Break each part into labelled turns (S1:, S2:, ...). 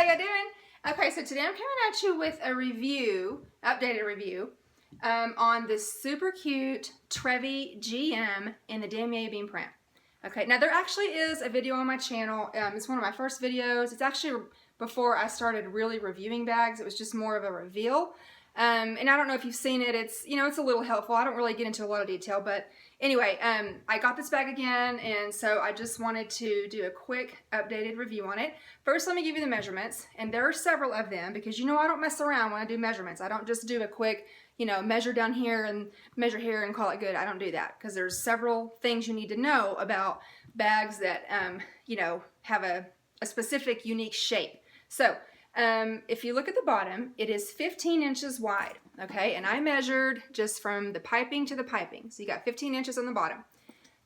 S1: how you doing? Okay, so today I'm coming at you with a review, updated review, on this super cute Trevi GM in the damier bean print. Okay, now there actually is a video on my channel. It's one of my first videos. It's actually before I started really reviewing bags. It was just more of a reveal. And I don't know if you've seen it. It's, you know, it's a little helpful. I don't really get into a lot of detail, but anyway, I got this bag again, and so I just wanted to do a quick updated review on it. First, let me give you the measurements, and there are several of them because, you know, I don't mess around when I do measurements. I don't just do a quick, you know, measure down here and measure here and call it good. I don't do that because there's several things you need to know about bags that, you know, have a specific unique shape. So, if you look at the bottom, it is 15 inches wide, okay? And I measured just from the piping to the piping. So you got 15 inches on the bottom.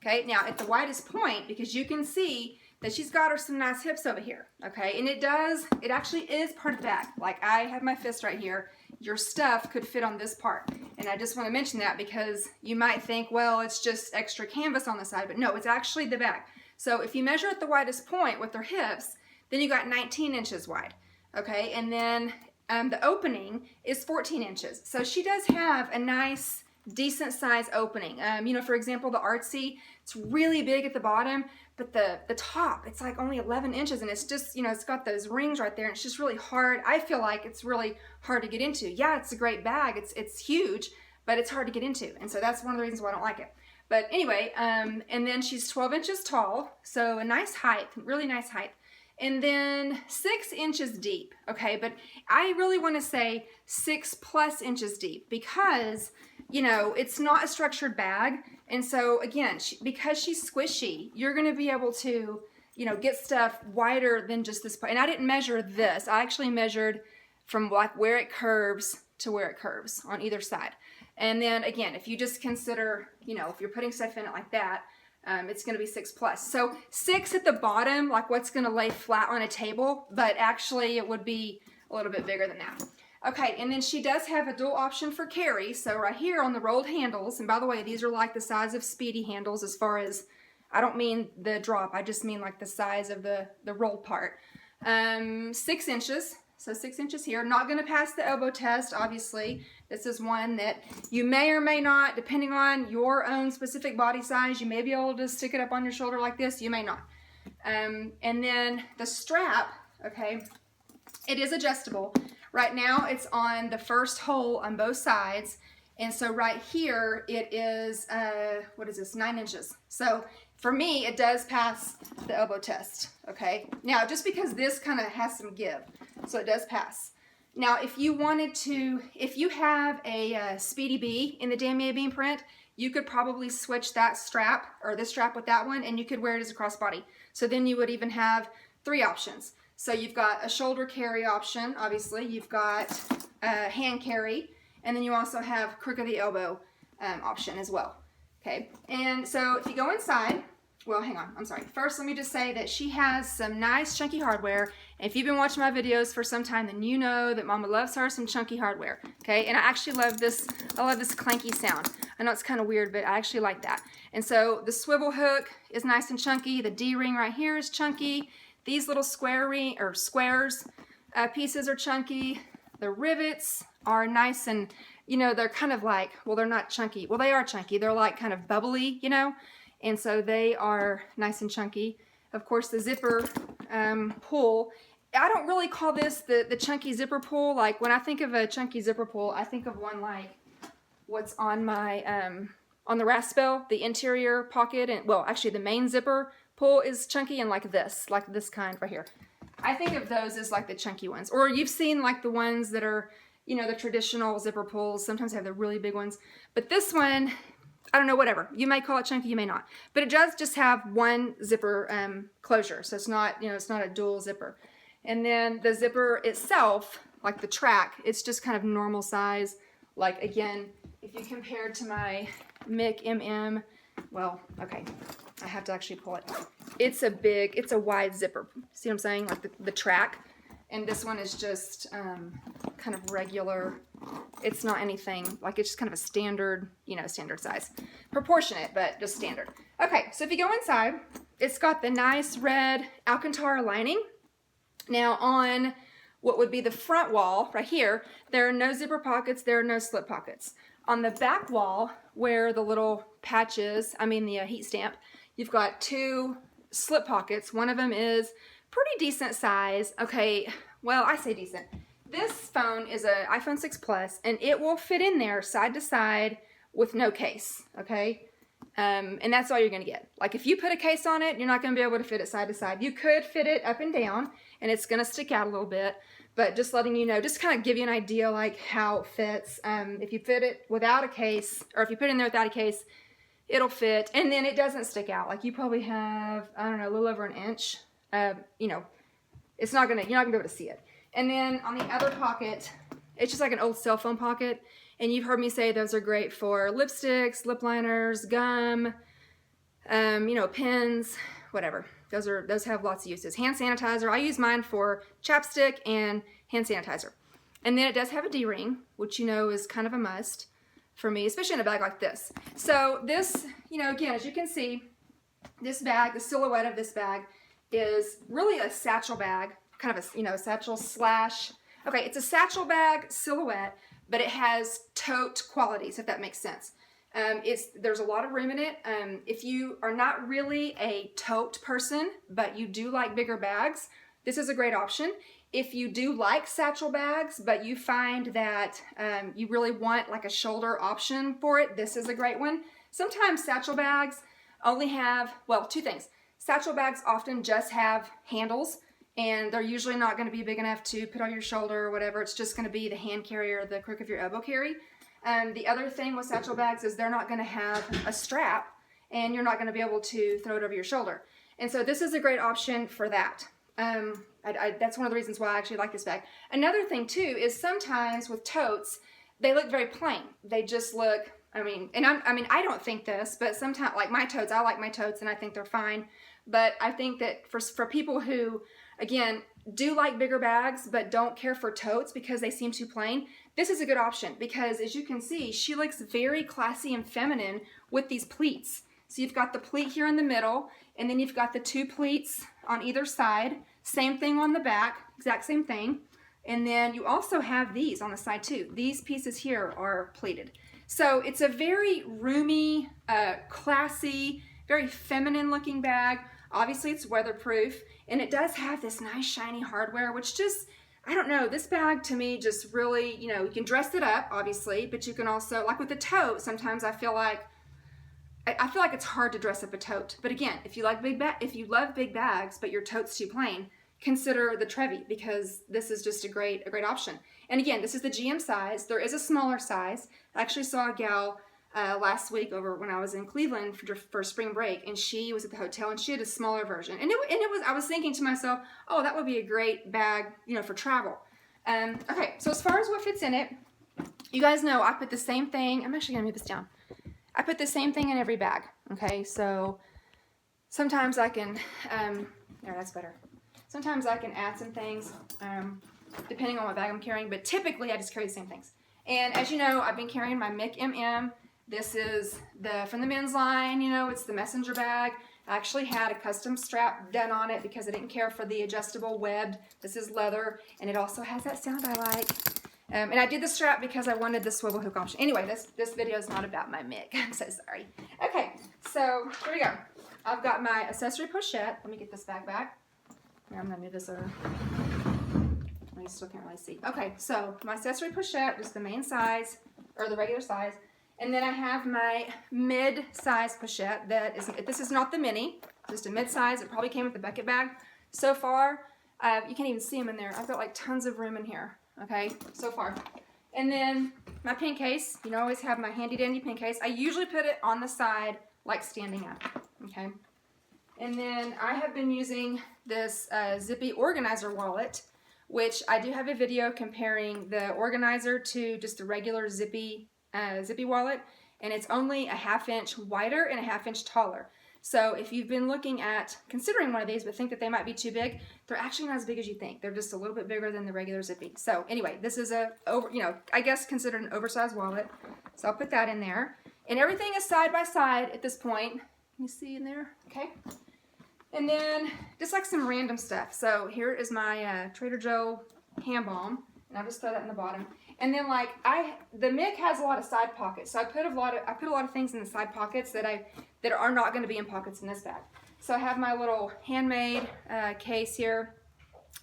S1: Okay, now at the widest point, because you can see that she's got her some nice hips over here, okay? And it actually is part of the bag. Like, I have my fist right here. Your stuff could fit on this part. And I just want to mention that because you might think, well, it's just extra canvas on the side, but no, it's actually the bag. So if you measure at the widest point with her hips, then you got 19 inches wide. Okay, and then the opening is 14 inches. So she does have a nice, decent size opening. You know, for example, the Artsy, it's really big at the bottom, but the top, it's like only 11 inches, and it's just, you know, it's got those rings right there, and it's just really hard. I feel like it's really hard to get into. Yeah, it's a great bag. It's huge, but it's hard to get into, and so that's one of the reasons why I don't like it. But anyway, and then she's 12 inches tall, so a nice height, really nice height. And then 6 inches deep, okay? But I really want to say 6+ inches deep because, you know, it's not a structured bag. And so, again, because she's squishy, you're going to be able to, you know, get stuff wider than just this part. And I didn't measure this. I actually measured from like where it curves to where it curves on either side. And then, again, if you just consider, you know, if you're putting stuff in it like that, it's going to be 6+. So 6 at the bottom, like what's going to lay flat on a table, but actually it would be a little bit bigger than that. Okay, and then she does have a dual option for carry. So right here on the rolled handles, and by the way, these are like the size of Speedy handles as far as, I don't mean the drop, I just mean like the size of the rolled part. 6 inches. So 6 inches here. Not going to pass the elbow test, obviously. This is one that you may or may not, depending on your own specific body size, you may be able to stick it up on your shoulder like this. You may not. And then the strap, okay, it is adjustable. Right now it's on the first hole on both sides. And so right here it is, what is this, 9 inches. So for me, it does pass the elbow test, okay? Now, just because this kind of has some give, so it does pass. Now, if you wanted to, if you have a Speedy B in the damier bean print, you could probably switch that strap, or this strap with that one, and you could wear it as a crossbody. So then you would even have 3 options. So you've got a shoulder carry option, obviously. You've got a hand carry, and then you also have crook of the elbow option as well. Okay, and so if you go inside, well, hang on, I'm sorry. First, let me just say that she has some nice chunky hardware. And if you've been watching my videos for some time, then you know that Mama loves her some chunky hardware. Okay, and I actually love this. I love this clanky sound. I know it's kind of weird, but I actually like that. And so the swivel hook is nice and chunky. The D-ring right here is chunky. These little squares pieces are chunky. The rivets are nice and, you know, they're kind of like, well, they're not chunky. Well, they are chunky. They're like kind of bubbly, you know, and so they are nice and chunky. Of course, the zipper pull, I don't really call this the chunky zipper pull. Like, when I think of a chunky zipper pull, I think of one like what's on my, on the Raspel, the interior pocket, and, well, actually the main zipper pull is chunky, and like this kind right here. I think of those as like the chunky ones. Or you've seen like the ones that are, you know, the traditional zipper pulls. Sometimes they have the really big ones. But this one, I don't know, whatever. You may call it chunky, you may not. But it does just have one zipper closure. So it's not, you know, it's not a dual zipper. And then the zipper itself, like the track, it's just kind of normal size. Like, again, if you compare to my Mick MM, well, okay, I have to actually pull it. It's a wide zipper. See what I'm saying? Like the track. And this one is just kind of regular. It's not anything, like, it's just kind of a standard, you know, standard size. Proportionate, but just standard. Okay, so if you go inside, it's got the nice red Alcantara lining. Now on what would be the front wall right here, there are no zipper pockets, there are no slip pockets. On the back wall, where the little patch is, the heat stamp, you've got 2 slip pockets. One of them is pretty decent size. Okay, well, I say decent. This phone is an iPhone 6 Plus, and it will fit in there side to side with no case, okay? And that's all you're gonna get. Like if you put a case on it, you're not gonna be able to fit it side to side. You could fit it up and down, and it's gonna stick out a little bit, but just letting you know, just kind of give you an idea like how it fits. If you fit it without a case, or if you put it in there without a case, it'll fit, and then it doesn't stick out. Like you probably have, I don't know, a little over an inch. It's not gonna, you're not gonna be able to see it. And then on the other pocket, it's just like an old cell phone pocket. And you've heard me say those are great for lipsticks, lip liners, gum, pens, whatever. Those have lots of uses. Hand sanitizer, I use mine for chapstick and hand sanitizer. And then it does have a D-ring, which is kind of a must for me, especially in a bag like this. So this, again, as you can see, this bag, the silhouette of this bag is really a satchel bag, kind of a, satchel slash, okay, it's a satchel bag silhouette, but it has tote qualities, if that makes sense. There's a lot of room in it. If you are not really a tote person, but you do like bigger bags, this is a great option. If you do like satchel bags, but you find that you really want like a shoulder option for it, this is a great one. Sometimes satchel bags only have, well, 2 things. Satchel bags often just have handles, and they're usually not going to be big enough to put on your shoulder or whatever. It's just going to be the hand carry or the crook of your elbow carry. The other thing with satchel bags is they're not going to have a strap, and you're not going to be able to throw it over your shoulder. And so this is a great option for that. That's one of the reasons why I actually like this bag. Another thing too is sometimes with totes, they look very plain. They just look, I don't think this, but sometimes, like my totes, I like my totes and I think they're fine. But I think that for people who, again, do like bigger bags but don't care for totes because they seem too plain, this is a good option because as you can see, she looks very classy and feminine with these pleats. So you've got the pleat here in the middle, and then you've got the 2 pleats on either side. Same thing on the back, exact same thing. And then you also have these on the side too. These pieces here are pleated. So it's a very roomy, classy, very feminine looking bag. Obviously it's weatherproof, and it does have this nice shiny hardware, which just, I don't know, this bag to me just really, you can dress it up obviously, but you can also, like with the tote, sometimes I feel like it's hard to dress up a tote. But again, if you love big bags, but your tote's too plain, consider the Trevi because this is just a great option. And again, this is the GM size. There is a smaller size. I actually saw a gal last week over when I was in Cleveland for spring break, and she was at the hotel and she had a smaller version. And I was thinking to myself, oh, that would be a great bag, for travel. Okay, so as far as what fits in it, you guys know I put the same thing. I'm actually gonna move this down. I put the same thing in every bag, okay? So sometimes I can, there, that's better. Sometimes I can add some things, depending on what bag I'm carrying, but typically I just carry the same things. And as you know, I've been carrying my Mick MM. This is from the men's line, it's the messenger bag. I actually had a custom strap done on it because I didn't care for the adjustable webbed. This is leather, and it also has that sound I like. And I did the strap because I wanted the swivel hook option. Anyway, this video is not about my Mick. I'm so sorry. Okay, so here we go. I've got my accessory pochette. Let me get this bag back. Here, I'm going to move this over. You still can't really see. Okay, so my accessory pochette is the main size, or the regular size. And then I have my mid-size pochette. This is not the mini, just a mid-size. It probably came with the bucket bag. So far, you can't even see them in there. I've got like tons of room in here. Okay, so far. And then my pen case, I always have my handy dandy pen case. I usually put it on the side like standing up, okay? And then I have been using this Zippy organizer wallet, which I do have a video comparing the organizer to just the regular Zippy wallet, and it's only a 1/2 inch wider and a 1/2 inch taller. So if you've been looking at considering one of these but think that they might be too big, they're actually not as big as you think. They're just a little bit bigger than the regular Zippy. So anyway, this is I guess considered an oversized wallet. So I'll put that in there. And everything is side by side at this point. Can you see in there? Okay. And then just like some random stuff. So here is my Trader Joe hand balm, and I'll just throw that in the bottom. And then like the Mick has a lot of side pockets, so I put a lot of things in the side pockets that are not going to be in pockets in this bag. So I have my little handmade case here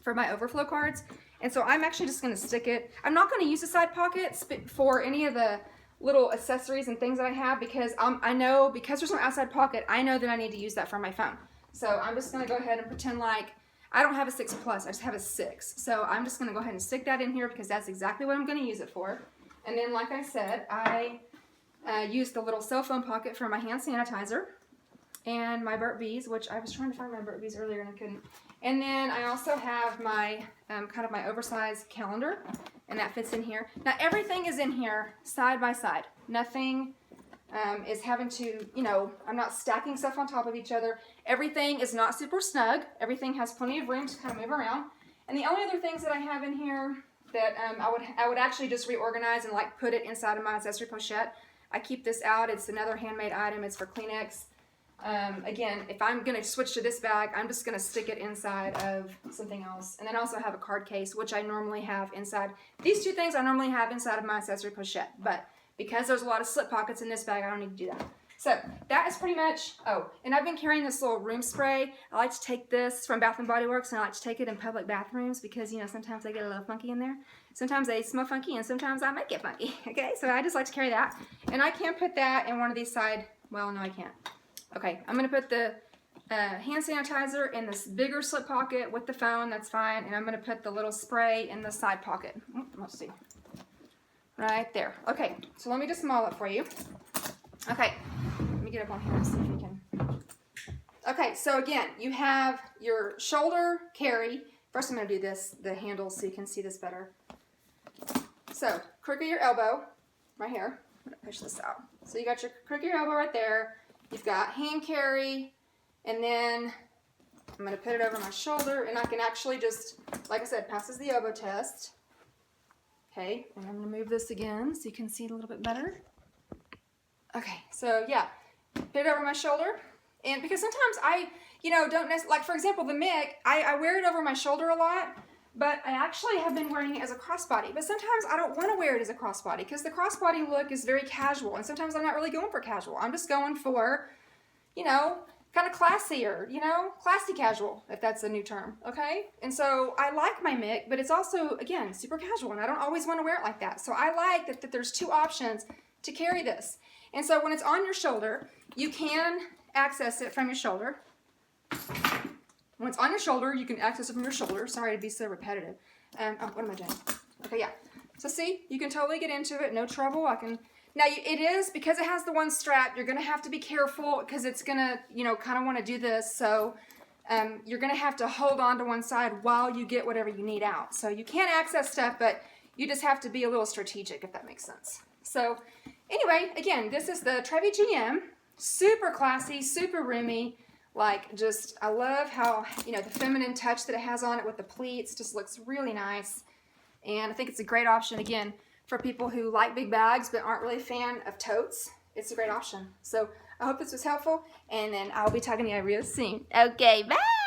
S1: for my overflow cards, and so I'm actually just going to stick it. I'm not going to use the side pockets for any of the little accessories and things that I have, because I know, because there's no outside pocket, I know that I need to use that for my phone. So I'm just going to go ahead and pretend like I don't have a 6 Plus, I just have a 6. So I'm just going to go ahead and stick that in here because that's exactly what I'm going to use it for. And then, like I said, I used the little cell phone pocket for my hand sanitizer and my Burt's Bees, which I was trying to find my Burt's Bees earlier and I couldn't. And then I also have my kind of my oversized calendar, and that fits in here. Now everything is in here side by side. Nothing is having to, you know, I'm not stacking stuff on top of each other. Everything is not super snug. Everything has plenty of room to kind of move around. And the only other things that I have in here that I would actually just reorganize and like put it inside of my accessory pochette. I keep this out. It's another handmade item. It's for Kleenex. Again, if I'm going to switch to this bag, I'm just going to stick it inside of something else. And then I also have a card case, which I normally have inside. These two things I normally have inside of my accessory pochette. But because there's a lot of slip pockets in this bag, I don't need to do that. So that is pretty much, oh, and I've been carrying this little room spray. I like to take this from Bath & Body Works, and I like to take it in public bathrooms because, you know, sometimes they get a little funky in there. Sometimes they smell funky, and sometimes I might get funky, okay? So I just like to carry that. And I can put that in one of these side, well, no, I can't. Okay, I'm going to put the hand sanitizer in this bigger slip pocket with the phone, that's fine. And I'm going to put the little spray in the side pocket. Let's see. Right there. Okay, so let me just model it for you. Okay, let me get up on here and see if you can. Okay, so again, you have your shoulder carry. First I'm going to do this, the handles, so you can see this better. So, crook of your elbow, right here. I'm going to push this out. So you got your crook of your elbow right there. You've got hand carry, and then I'm going to put it over my shoulder, and I can actually just, like I said, passes the elbow test. Okay, and I'm going to move this again so you can see it a little bit better. Okay, so yeah, put it over my shoulder, and because sometimes I, you know, don't necessarily, like for example, the Mick, I wear it over my shoulder a lot, but I actually have been wearing it as a crossbody. But sometimes I don't want to wear it as a crossbody because the crossbody look is very casual, and sometimes I'm not really going for casual. I'm just going for, you know, kind of classier, you know, classy casual, if that's a new term, okay? And so I like my Mick, but it's also, again, super casual, and I don't always want to wear it like that. So I like that there's two options to carry this. And so when it's on your shoulder, you can access it from your shoulder. When it's on your shoulder, you can access it from your shoulder. Sorry to be so repetitive. Oh, what am I doing? Okay, yeah. So see, you can totally get into it, no trouble. Now it is, because it has the one strap, you're going to have to be careful because it's going to, you know, kind of want to do this. So you're going to have to hold on to one side while you get whatever you need out. So you can access stuff, but you just have to be a little strategic, if that makes sense. So anyway, again, this is the Trevi GM. Super classy, super roomy. Like, just, I love how, you know, the feminine touch that it has on it with the pleats just looks really nice. And I think it's a great option, again, for people who like big bags but aren't really a fan of totes. It's a great option. So I hope this was helpful, and then I'll be talking to you real soon. Okay, bye!